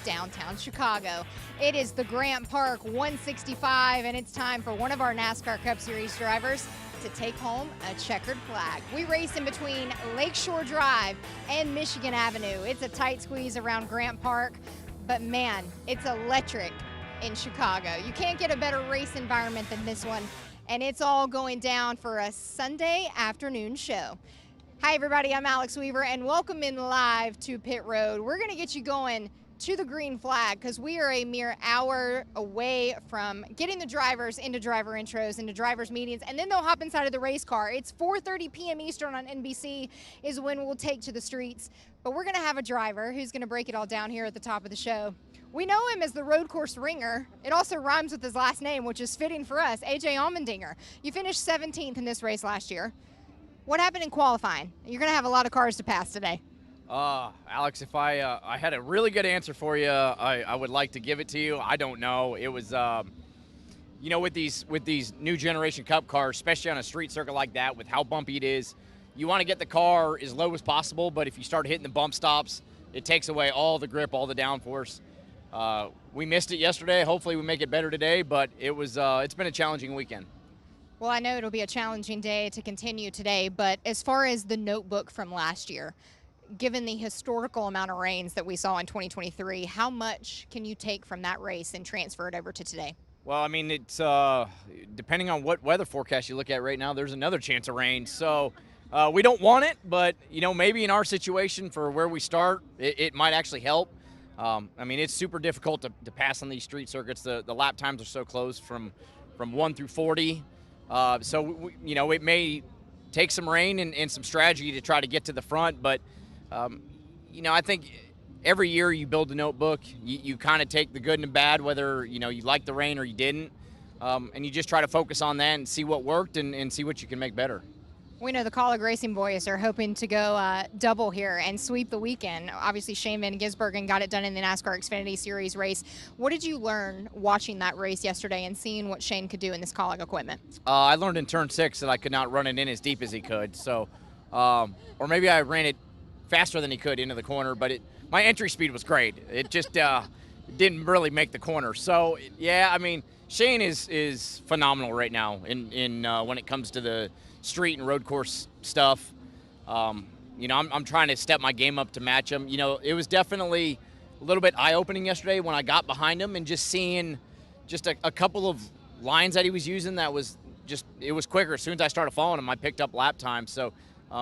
downtown Chicago. It is the Grant Park 165, and it's time for one of our NASCAR Cup Series drivers to take home a checkered flag. We race in between Lakeshore Drive and Michigan Avenue. It's a tight squeeze around Grant Park, but man, it's electric in Chicago. You can't get a better race environment than this one, and it's all going down for a Sunday afternoon show. Hi everybody, I'm Alex Weaver, and welcome in live to Pit Road. We're gonna get you going to the green flag because we are a mere hour away from getting the drivers into driver intros, into drivers meetings, and then they'll hop inside of the race car. It's 4:30 p.m. Eastern on NBC is when we'll take to the streets, but we're gonna have a driver who's gonna break it all down here at the top of the show. We know him as the road course ringer. It also rhymes with his last name, which is fitting for us, Allmendinger. You finished 17th in this race last year. What happened in qualifying? You're going to have a lot of cars to pass today. Alex, if I had a really good answer for you, I would like to give it to you. I don't know. It was, with these new generation Cup cars, especially on a street circuit like that, with how bumpy it is, you want to get the car as low as possible. But if you start hitting the bump stops, it takes away all the grip, all the downforce. We missed it yesterday. Hopefully, we make it better today. But it's been a challenging weekend. Well, I know it'll be a challenging day to continue today, but as far as the notebook from last year, given the historical amount of rains that we saw in 2023, how much can you take from that race and transfer it over to today? Well, I mean, it's depending on what weather forecast you look at right now, there's another chance of rain. So we don't want it, but, maybe in our situation for where we start, it might actually help. I mean, it's super difficult to pass on these street circuits. The lap times are so close from 1 through 40. So it may take some rain and some strategy to try to get to the front. But, I think every year you build a notebook, you kind of take the good and the bad, whether, you like the rain or you didn't. And you just try to focus on that and see what worked and see what you can make better. We know the Colleague Racing boys are hoping to go double here and sweep the weekend. Obviously, Shane Van Gisbergen got it done in the NASCAR Xfinity Series race. What did you learn watching that race yesterday and seeing what Shane could do in this Colleague equipment? I learned in turn 6 that I could not run it in as deep as he could. So, or maybe I ran it faster than he could into the corner, but my entry speed was great. It just didn't really make the corner. So, yeah, I mean, Shane is phenomenal right now in when it comes to the street and road course stuff. I'm trying to step my game up to match him. It was definitely a little bit eye-opening yesterday when I got behind him and just seeing just a couple of lines that he was using that was it was quicker. As soon as I started following him, I picked up lap time. So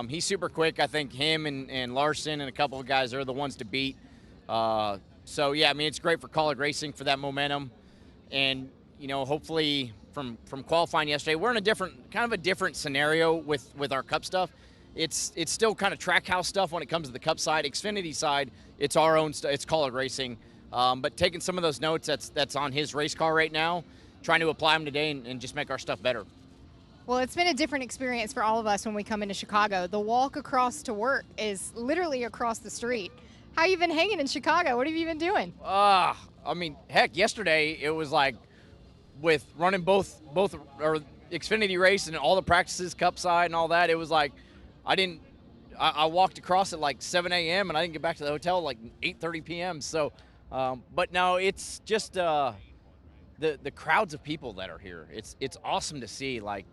he's super quick. I think him and Larson and a couple of guys are the ones to beat. So, yeah, I mean, it's great for Colleague Racing for that momentum. And, hopefully from qualifying yesterday, we're in a different scenario with our Cup stuff. It's still kind of track house stuff when it comes to the Cup side. Xfinity side, it's our own stuff. It's Colleague Racing. But taking some of those notes that's on his race car right now, trying to apply them today and just make our stuff better. Well, it's been a different experience for all of us when we come into Chicago. The walk across to work is literally across the street. How you been hanging in Chicago? What have you been doing? I mean, heck, yesterday it was like with running both or Xfinity race and all the practices, Cup side and all that. It was like I walked across at like 7 a.m. and I didn't get back to the hotel like 8:30 p.m. So, but no, it's just the crowds of people that are here. It's awesome to see. Like,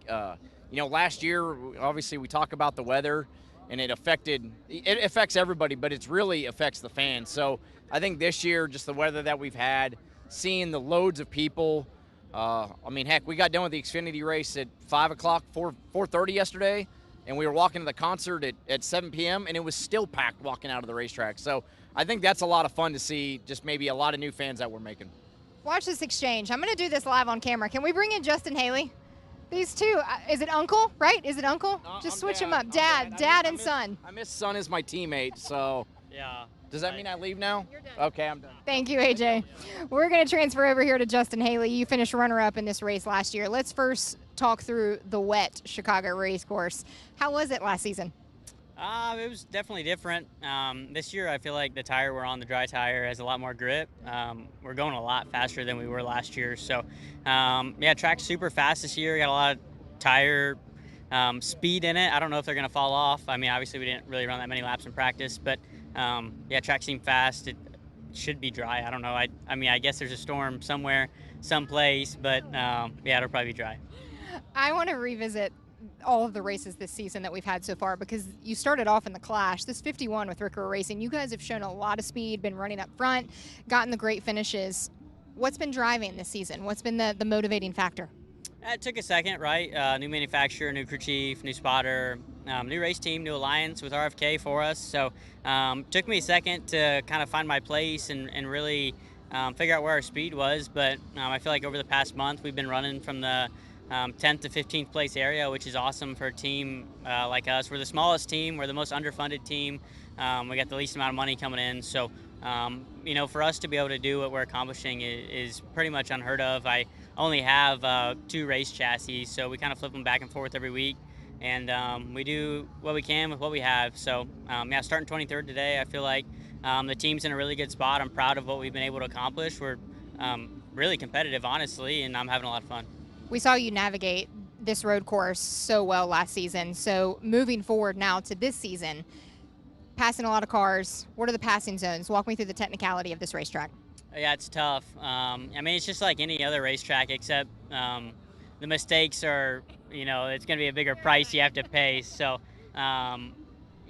last year, obviously we talk about the weather and it affects everybody, but it really affects the fans. So I think this year, just the weather that we've had, seeing the loads of people. I mean, heck, we got done with the Xfinity race at 5 o'clock, 4:30 yesterday, and we were walking to the concert at 7 p.m., and it was still packed walking out of the racetrack. So I think that's a lot of fun to see, just maybe a lot of new fans that we're making. Watch this exchange. I'm going to do this live on camera. Can we bring in Justin Haley? These two, is it uncle, right? Is it uncle? Just switch them up. Dad and son. I miss son as my teammate, so. Yeah. Does that mean I leave now? You're done. Okay, I'm done. Thank you, AJ. We're going to transfer over here to Justin Haley. You finished runner-up in this race last year. Let's first talk through the wet Chicago race course. How was it last season? It was definitely different. This year I feel like the tire we're on, the dry tire, has a lot more grip. We're going a lot faster than we were last year. So, track's super fast this year. Got a lot of tire speed in it. I don't know if they're going to fall off. I mean, obviously we didn't really run that many laps in practice, but track seemed fast. should be dry. I don't know. I mean, I guess there's a storm somewhere, someplace, but yeah, it'll probably be dry. I want to revisit all of the races this season that we've had so far, because you started off in the Clash. This 51 with Ricker Racing, you guys have shown a lot of speed, been running up front, gotten the great finishes. What's been driving this season? What's been the motivating factor? It took a second, right? New manufacturer, new crew chief, new spotter, new race team, new alliance with RFK for us. So took me a second to kind of find my place and really figure out where our speed was. But I feel like over the past month, we've been running from the 10th to 15th place area, which is awesome for a team like us. We're the smallest team. We're the most underfunded team. We got the least amount of money coming in. So, you know, for us to be able to do what we're accomplishing is pretty much unheard of. I only have 2 race chassis, so we kind of flip them back and forth every week. And we do what we can with what we have. So, yeah, starting 23rd today, I feel like the team's in a really good spot. I'm proud of what we've been able to accomplish. We're really competitive, honestly, and I'm having a lot of fun. We saw you navigate this road course so well last season. So moving forward now to this season, passing a lot of cars, what are the passing zones? Walk me through the technicality of this racetrack. Yeah, it's tough. I mean, it's just like any other racetrack, except the mistakes are, you know, it's going to be a bigger price you have to pay. So, yeah,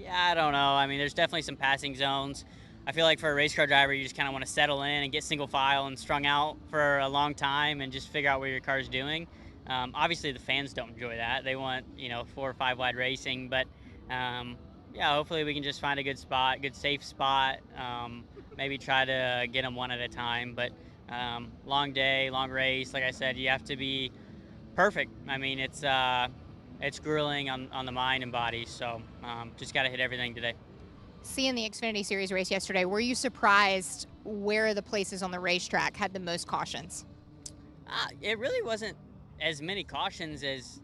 I don't know. I mean, there's definitely some passing zones. I feel like for a race car driver, you just kind of want to settle in and get single file and strung out for a long time and just figure out what your car's doing. Obviously, the fans don't enjoy that. They want, you know, 4 or 5 wide racing. But, yeah, hopefully we can just find a good spot, good safe spot, maybe try to get them one at a time. But long day, long race. Like I said, you have to be perfect. I mean, it's grueling on the mind and body. So just got to hit everything today. Seeing the Xfinity Series race yesterday, were you surprised where the places on the racetrack had the most cautions? It really wasn't as many cautions as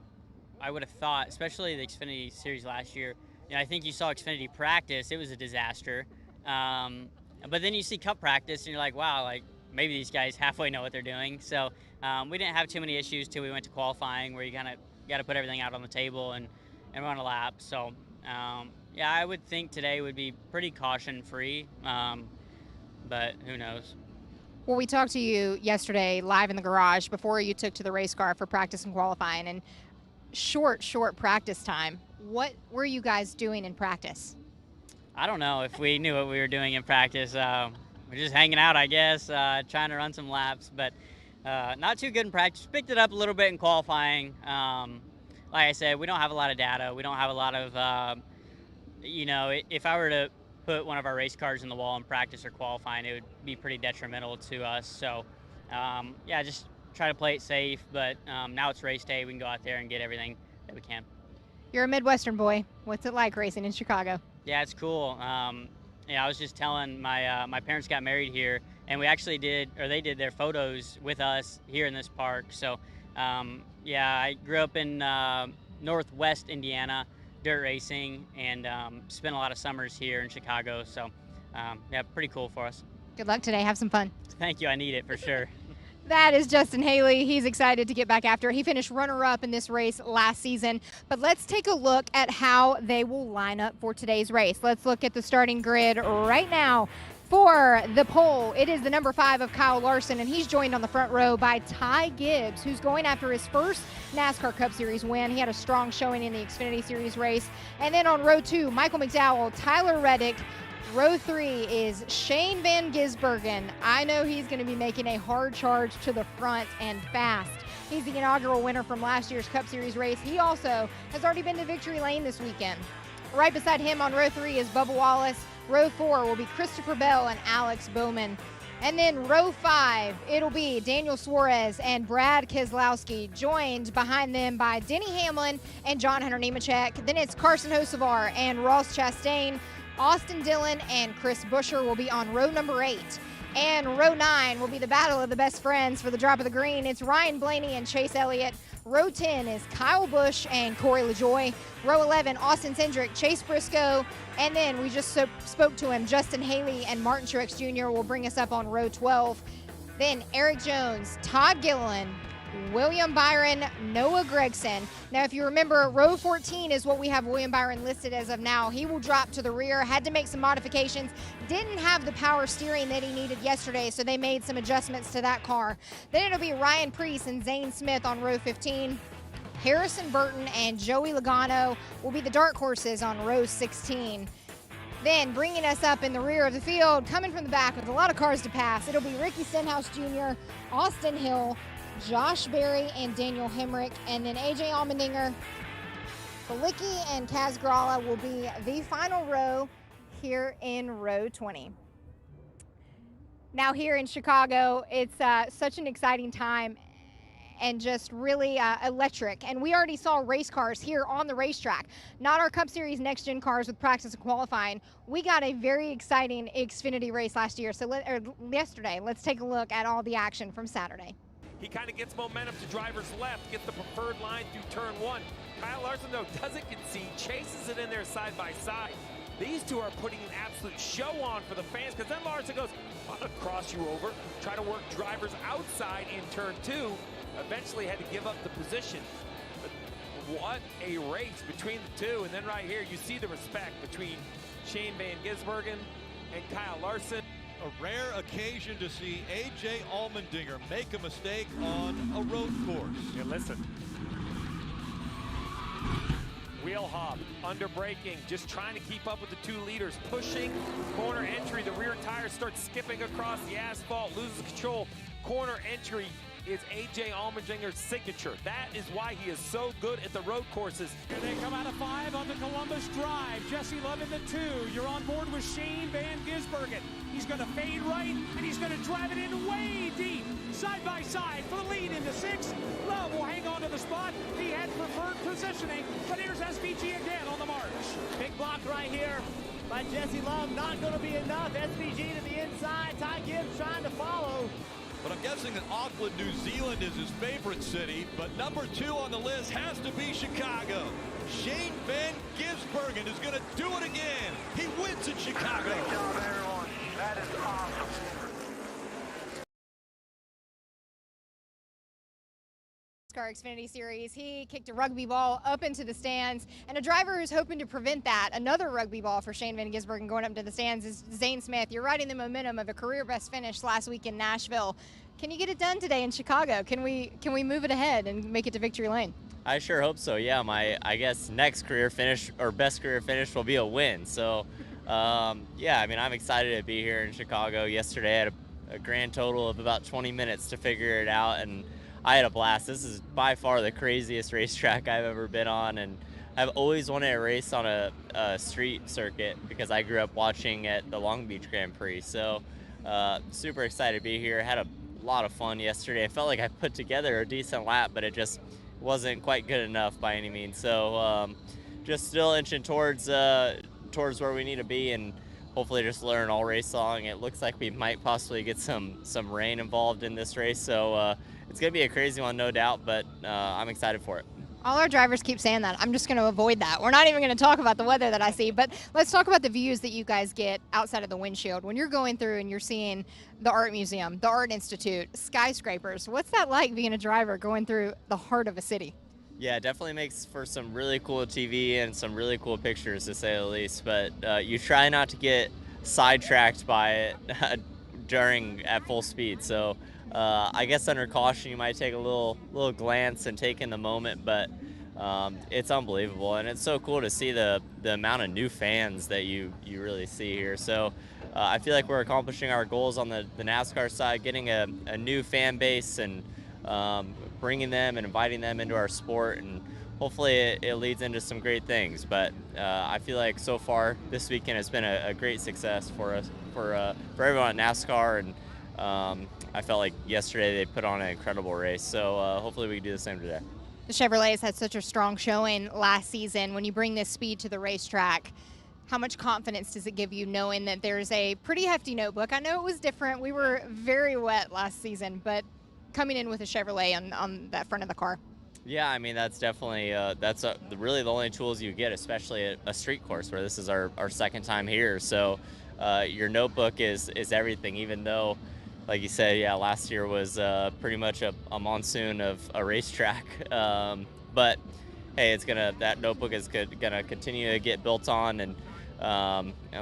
I would have thought, especially the Xfinity Series last year. You know, I think you saw Xfinity practice; it was a disaster. But then you see Cup practice, and you're like, wow, like maybe these guys halfway know what they're doing. So we didn't have too many issues till we went to qualifying, where you kind of got to put everything out on the table and run a lap. So. Yeah, I would think today would be pretty caution-free, but who knows? Well, we talked to you yesterday live in the garage before you took to the race car for practice and qualifying, and short practice time. What were you guys doing in practice? I don't know if we knew what we were doing in practice. We're just hanging out, I guess, trying to run some laps, but not too good in practice. Picked it up a little bit in qualifying. Like I said, we don't have a lot of data. We don't have a lot of, you know, if I were to put one of our race cars in the wall in practice or qualifying, it would be pretty detrimental to us. So, yeah, just try to play it safe. But now it's race day. We can go out there and get everything that we can. You're a Midwestern boy. What's it like racing in Chicago? Yeah, it's cool. Yeah, I was just telling my parents got married here, and we actually they did their photos with us here in this park. So, yeah, I grew up in Northwest Indiana, dirt racing, and spent a lot of summers here in Chicago. So, yeah, pretty cool for us. Good luck today. Have some fun. Thank you. I need it for sure. That is Justin Haley. He's excited to get back after it. He finished runner-up in this race last season. But let's take a look at how they will line up for today's race. Let's look at the starting grid right now. For the pole, it is the number 5 of Kyle Larson, and he's joined on the front row by Ty Gibbs, who's going after his first NASCAR Cup Series win. He had a strong showing in the Xfinity Series race. And then on row 2, Michael McDowell, Tyler Reddick. Row 3 is Shane Van Gisbergen. I know he's going to be making a hard charge to the front and fast. He's the inaugural winner from last year's Cup Series race. He also has already been to victory lane this weekend. Right beside him on row 3 is Bubba Wallace. Row 4 will be Christopher Bell and Alex Bowman. And then row 5, it'll be Daniel Suarez and Brad Keselowski, joined behind them by Denny Hamlin and John Hunter Nemechek. Then it's Carson Hocevar and Ross Chastain. Austin Dillon and Chris Buescher will be on row number 8. And row 9 will be the battle of the best friends for the drop of the green. It's Ryan Blaney and Chase Elliott. Row 10 is Kyle Busch and Corey LaJoie. Row 11, Austin Cindric, Chase Briscoe. And then we just spoke to him, Justin Haley and Martin Truex Jr. will bring us up on row 12. Then Eric Jones, Todd Gilliland, William Byron, Noah Gregson. Now, if you remember, row 14 is what we have William Byron listed as of now. He will drop to the rear, had to make some modifications, didn't have the power steering that he needed yesterday, so they made some adjustments to that car. Then it'll be Ryan Preece and Zane Smith on row 15. Harrison Burton and Joey Logano will be the dark horses on row 16. Then bringing us up in the rear of the field, coming from the back with a lot of cars to pass, it'll be Ricky Stenhouse Jr., Austin Hill, Josh Berry, and Daniel Hemrick. And then AJ Allmendinger, Felicki, and Kaz Gralla will be the final row here in row 20. Now here in Chicago, it's such an exciting time and just really electric. And we already saw race cars here on the racetrack, not our Cup Series Next Gen cars with practice and qualifying. We got a very exciting Xfinity race last year, yesterday. Let's take a look at all the action from Saturday. He kind of gets momentum to driver's left, gets the preferred line through turn one. Kyle Larson, though, doesn't concede, chases it in there side by side. These two are putting an absolute show on for the fans, because then Larson goes, I'm gonna cross you over, try to work drivers outside in turn two. Eventually had to give up the position. But what a race between the two. And then right here, you see the respect between Shane Van Gisbergen and Kyle Larson. A rare occasion to see AJ Allmendinger make a mistake on a road course. Yeah, listen. Wheel hop, under braking, just trying to keep up with the two leaders, pushing corner entry. The rear tire starts skipping across the asphalt, loses control. Corner entry is AJ Allmendinger's signature. That is why he is so good at the road courses. Here they come out of 5 on the Columbus Drive. Jesse Love in the 2. You're on board with Shane Van Gisbergen. He's going to fade right, and he's going to drive it in way deep. Side by side for the lead into 6. Love will hang on to the spot. He had preferred positioning, but here's SVG again on the march. Big block right here by Jesse Love. Not going to be enough. SVG to the inside. Ty Gibbs trying to follow. But I'm guessing that Auckland, New Zealand is his favorite city, but number 2 on the list has to be Chicago. Shane Van Gisbergen is going to do it again. He wins in Chicago. Great job, everyone. That is awesome. NASCAR Xfinity Series, he kicked a rugby ball up into the stands, and a driver who's hoping to prevent that, another rugby ball for Shane Van Gisbergen going up into the stands, is Zane Smith. You're riding the momentum of a career best finish last week in Nashville. Can you get it done today in Chicago? Can we move it ahead and make it to victory lane? I sure hope so. Yeah, I guess next career finish or best career finish will be a win. So, yeah, I mean, I'm excited to be here in Chicago. Yesterday I had a grand total of about 20 minutes to figure it out, and I had a blast. This is by far the craziest racetrack I've ever been on, and I've always wanted to race on a street circuit because I grew up watching at the Long Beach Grand Prix. So, super excited to be here. Had a lot of fun yesterday. I felt like I put together a decent lap, but it just wasn't quite good enough by any means. So just still inching towards where we need to be, and hopefully just learn all race long. It looks like we might possibly get some rain involved in this race, so it's gonna be a crazy one, no doubt, but I'm excited for it. All our drivers keep saying that. I'm just going to avoid that. We're not even going to talk about the weather that I see, but let's talk about the views that you guys get outside of the windshield. When you're going through and you're seeing the Art Museum, the Art Institute, skyscrapers, what's that like being a driver going through the heart of a city? Yeah, it definitely makes for some really cool TV and some really cool pictures, to say the least, but you try not to get sidetracked by it at full speed. So I guess under caution, you might take a little glance and take in the moment, but it's unbelievable, and it's so cool to see the amount of new fans that you really see here. So I feel like we're accomplishing our goals on the NASCAR side, getting a new fan base and bringing them and inviting them into our sport, and hopefully it leads into some great things. But I feel like so far this weekend has been a great success for us, for everyone at NASCAR, and I felt like yesterday they put on an incredible race, so hopefully we can do the same today. The Chevrolets had such a strong showing last season. When you bring this speed to the racetrack, how much confidence does it give you knowing that there's a pretty hefty notebook? I know it was different. We were very wet last season, but coming in with a Chevrolet on that front of the car. Yeah, I mean, that's definitely really the only tools you get, especially at a street course where this is our second time here. So your notebook is everything, even though like you said, yeah, last year was pretty much a monsoon of a racetrack. But hey, that notebook is gonna continue to get built on, and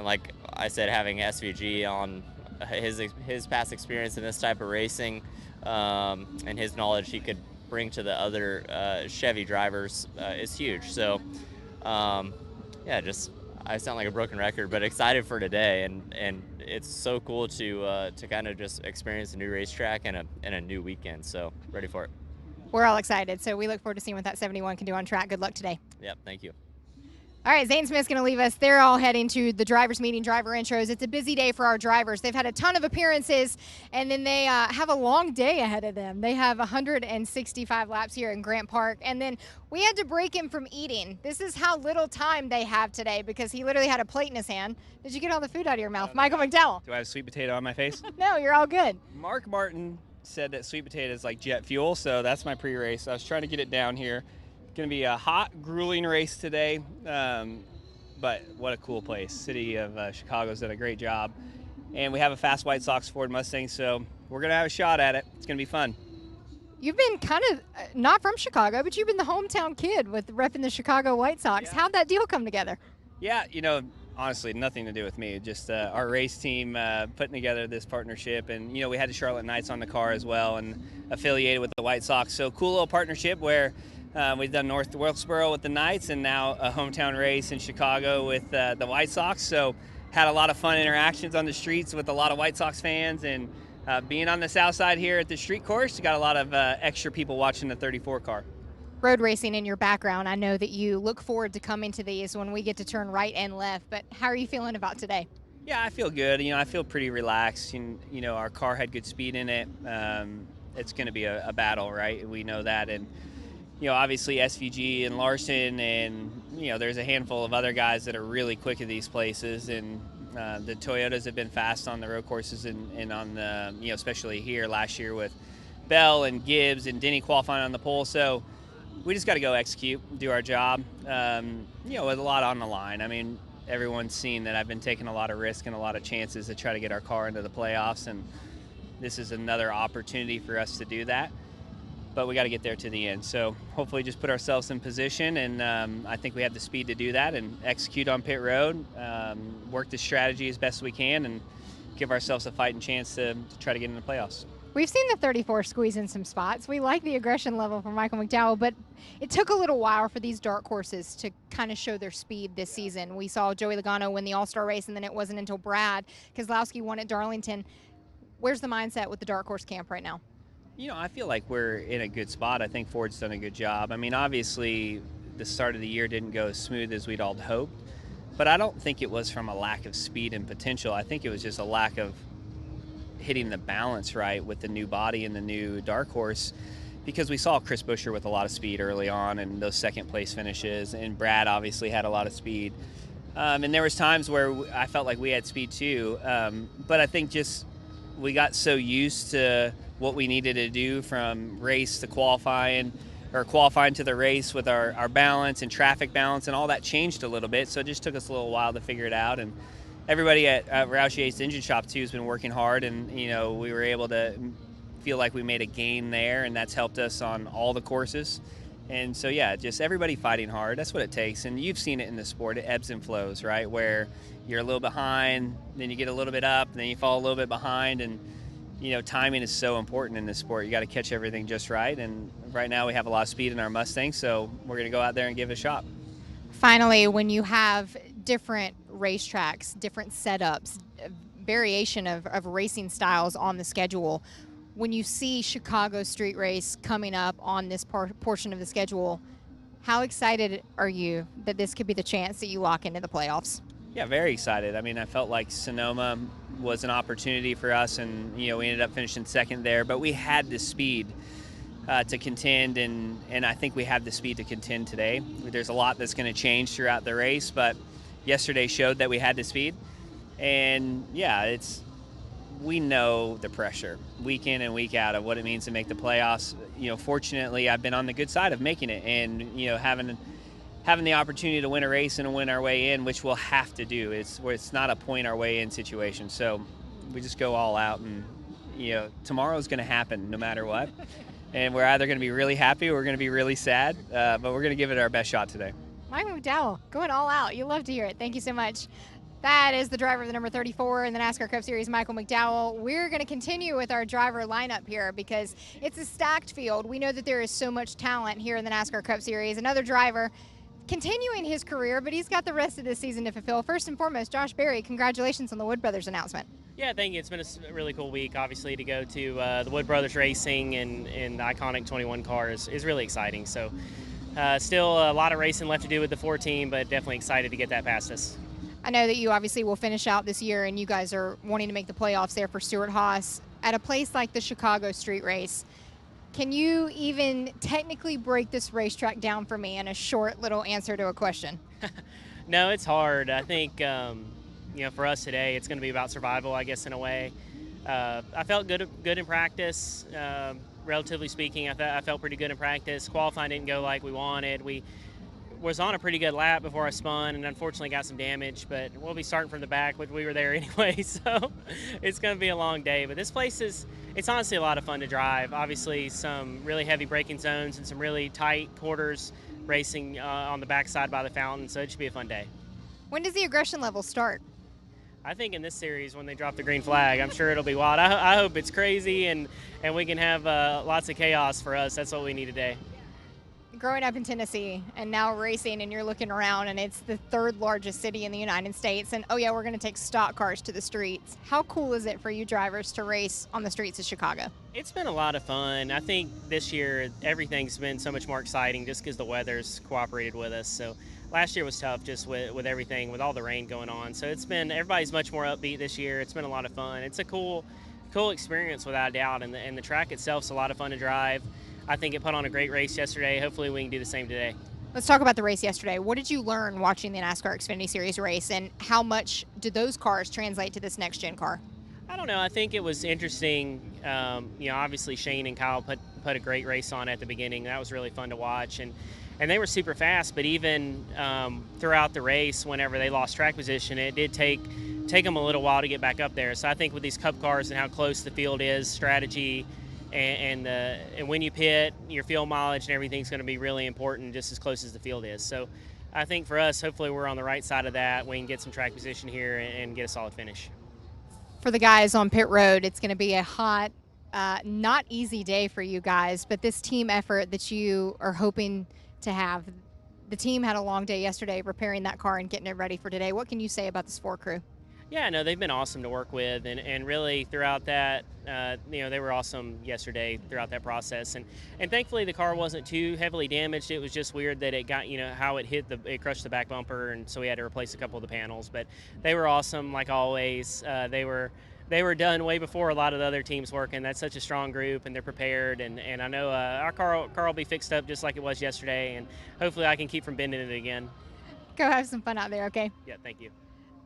like I said, having SVG on his past experience in this type of racing, and his knowledge he could bring to the other Chevy drivers is huge. So yeah, just I sound like a broken record, but excited for today, and it's so cool to kind of just experience a new racetrack and a new weekend. So ready for it. We're all excited, so we look forward to seeing what that 71 can do on track. Good luck today. Yep, thank you. All right, Zane Smith's going to leave us. They're all heading to the drivers' meeting, driver intros. It's a busy day for our drivers. They've had a ton of appearances, and then they have a long day ahead of them. They have 165 laps here in Grant Park, and then we had to break him from eating. This is how little time they have today because he literally had a plate in his hand. Did you get all the food out of your mouth? Michael McDowell. Do I have sweet potato on my face? No, you're all good. Mark Martin said that sweet potato is like jet fuel, so that's my pre-race. I was trying to get it down here. Going to be a hot, grueling race today, but what a cool place. City of Chicago's done a great job, and we have a fast White Sox Ford Mustang, so we're going to have a shot at it. It's going to be fun. You've been kind of not from Chicago, but you've been the hometown kid with repping the Chicago White Sox. Yeah. How'd that deal come together? Yeah, honestly, nothing to do with me. Just our race team putting together this partnership, and we had the Charlotte Knights on the car as well, and affiliated with the White Sox. So cool little partnership where we've done North Wilkesboro with the Knights, and now a hometown race in Chicago with the White Sox. So had a lot of fun interactions on the streets with a lot of White Sox fans, and being on the south side here at the street course, got a lot of extra people watching the 34 car. Road racing in your background, I know that you look forward to coming to these when we get to turn right and left, but how are you feeling about today? Yeah, I feel good. I feel pretty relaxed. Our car had good speed in it. It's going to be a battle, right? We know that. And, obviously SVG and Larson and, there's a handful of other guys that are really quick at these places. And the Toyotas have been fast on the road courses and on the, especially here last year with Bell and Gibbs and Denny qualifying on the pole. So we just got to go execute, do our job, with a lot on the line. I mean, everyone's seen that I've been taking a lot of risk and a lot of chances to try to get our car into the playoffs, and this is another opportunity for us to do that. But we got to get there to the end. So hopefully just put ourselves in position, and I think we have the speed to do that and execute on pit road, work the strategy as best we can, and give ourselves a fighting chance to try to get in the playoffs. We've seen the 34 squeeze in some spots. We like the aggression level from Michael McDowell, but it took a little while for these dark horses to kind of show their speed this season. We saw Joey Logano win the All-Star race, and then it wasn't until Brad Keselowski won at Darlington. Where's the mindset with the dark horse camp right now? I feel like we're in a good spot. I think Ford's done a good job. I mean, obviously, the start of the year didn't go as smooth as we'd all hoped, but I don't think it was from a lack of speed and potential. I think it was just a lack of hitting the balance right with the new body and the new dark horse, because we saw Chris Buescher with a lot of speed early on and those second place finishes, and Brad obviously had a lot of speed. And there was times where I felt like we had speed too, but I think just we got so used to what we needed to do from race to qualifying to the race with our balance and traffic balance, and all that changed a little bit. So it just took us a little while to figure it out. And everybody at Roush Yates Engine Shop too has been working hard, and we were able to feel like we made a gain there, and that's helped us on all the courses. And so yeah, just everybody fighting hard. That's what it takes. And you've seen it in the sport. It ebbs and flows, right? Where you're a little behind, then you get a little bit up, then you fall a little bit behind, and timing is so important in this sport. You got to catch everything just right. And right now we have a lot of speed in our Mustang, so we're going to go out there and give it a shot. Finally, when you have different racetracks, different setups, variation of racing styles on the schedule, when you see Chicago Street Race coming up on this portion of the schedule, how excited are you that this could be the chance that you lock into the playoffs? Yeah, very excited. I mean, I felt like Sonoma was an opportunity for us, and we ended up finishing second there, but we had the speed to contend, and I think we have the speed to contend today. There's a lot that's going to change throughout the race, but yesterday showed that we had the speed. And yeah, we know the pressure week in and week out of what it means to make the playoffs. Fortunately, I've been on the good side of making it, and having the opportunity to win a race and win our way in, which we'll have to do. It's not a point our way in situation. So we just go all out and tomorrow's going to happen no matter what. And we're either going to be really happy or we're going to be really sad, but we're going to give it our best shot today. Mike McDowell going all out. You love to hear it. Thank you so much. That is the driver of the number 34 in the NASCAR Cup Series, Michael McDowell. We're going to continue with our driver lineup here because it's a stacked field. We know that there is so much talent here in the NASCAR Cup Series. Another driver continuing his career, but he's got the rest of this season to fulfill. First and foremost, Josh Berry, congratulations on the Wood Brothers announcement. Yeah, thank you. It's been a really cool week, obviously, to go to the Wood Brothers Racing and the iconic 21 car is really exciting. So still a lot of racing left to do with the 4 team, but definitely excited to get that past us. I know that you obviously will finish out this year, and you guys are wanting to make the playoffs there for Stewart-Haas. At a place like the Chicago Street Race, can you even technically break this racetrack down for me in a short little answer to a question? No, it's hard. I think, for us today, it's going to be about survival, I guess, in a way. I felt good in practice, relatively speaking. I felt pretty good in practice. Qualifying didn't go like we wanted. We was on a pretty good lap before I spun and unfortunately got some damage, but we'll be starting from the back, which we were there anyway, so it's going to be a long day. But this place it's honestly a lot of fun to drive. Obviously some really heavy braking zones and some really tight quarters racing on the backside by the fountain, so it should be a fun day. When does the aggression level start? I think in this series when they drop the green flag, I'm sure it'll be wild. I hope it's crazy and we can have lots of chaos for us. That's what we need today. Growing up in Tennessee and now racing, and you're looking around and it's the 3rd largest city in the United States, and oh yeah, we're going to take stock cars to the streets. How cool is it for you drivers to race on the streets of Chicago? It's been a lot of fun. I think this year everything's been so much more exciting just because the weather's cooperated with us. So last year was tough just with everything, with all the rain going on. So everybody's much more upbeat this year. It's been a lot of fun. It's a cool experience without a doubt, and the track itself's a lot of fun to drive. I think it put on a great race yesterday. Hopefully we can do the same today. Let's talk about the race yesterday. What did you learn watching the NASCAR Xfinity Series race, and how much did those cars translate to this next-gen car? I don't know. I think it was interesting. Obviously Shane and Kyle put a great race on at the beginning. That was really fun to watch, and they were super fast. But even throughout the race, whenever they lost track position, it did take them a little while to get back up there. So I think with these Cup cars and how close the field is, strategy, and when you pit, your fuel mileage and everything's going to be really important, just as close as the field is. So I think for us, hopefully we're on the right side of that. We can get some track position here and get a solid finish. For the guys on pit road, it's going to be a hot, not easy day for you guys, but this team effort that you are hoping to have. The team had a long day yesterday repairing that car and getting it ready for today. What can you say about the Sport crew? Yeah, no, they've been awesome to work with, and really throughout that, they were awesome yesterday throughout that process, and thankfully the car wasn't too heavily damaged. It was just weird that it got, how it it crushed the back bumper, and so we had to replace a couple of the panels. But they were awesome, like always. They were done way before a lot of the other teams working. That's such a strong group, and they're prepared, and I know our car will be fixed up just like it was yesterday, and hopefully I can keep from bending it again. Go have some fun out there, okay? Yeah, thank you.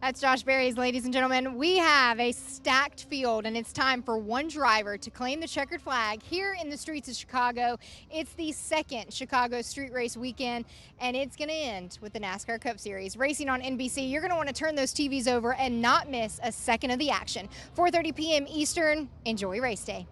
That's Josh Berry's, ladies and gentlemen. We have a stacked field, and it's time for one driver to claim the checkered flag here in the streets of Chicago. It's the 2nd Chicago Street Race weekend, and it's going to end with the NASCAR Cup Series. Racing on NBC, you're going to want to turn those TVs over and not miss a second of the action. 4:30 p.m. Eastern. Enjoy race day.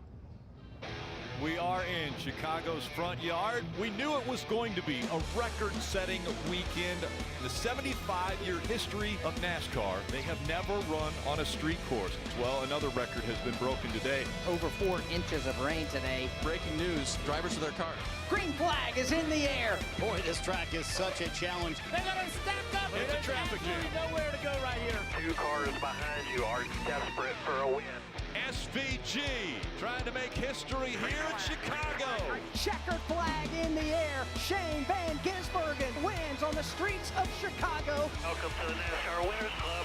We are in Chicago's front yard. We knew it was going to be a record-setting weekend. The 75-year history of NASCAR, they have never run on a street course. Well, another record has been broken today. Over 4 inches of rain today. Breaking news, drivers of their car. Green flag is in the air. Boy, this track is such a challenge. They're going to stack up. It's a traffic jam. Nowhere to go right here. 2 cars behind you are desperate for a win. SVG trying to make history here in Chicago. Checkered flag in the air. Shane Van Gisbergen wins on the streets of Chicago. Welcome to the NASCAR Winners Club.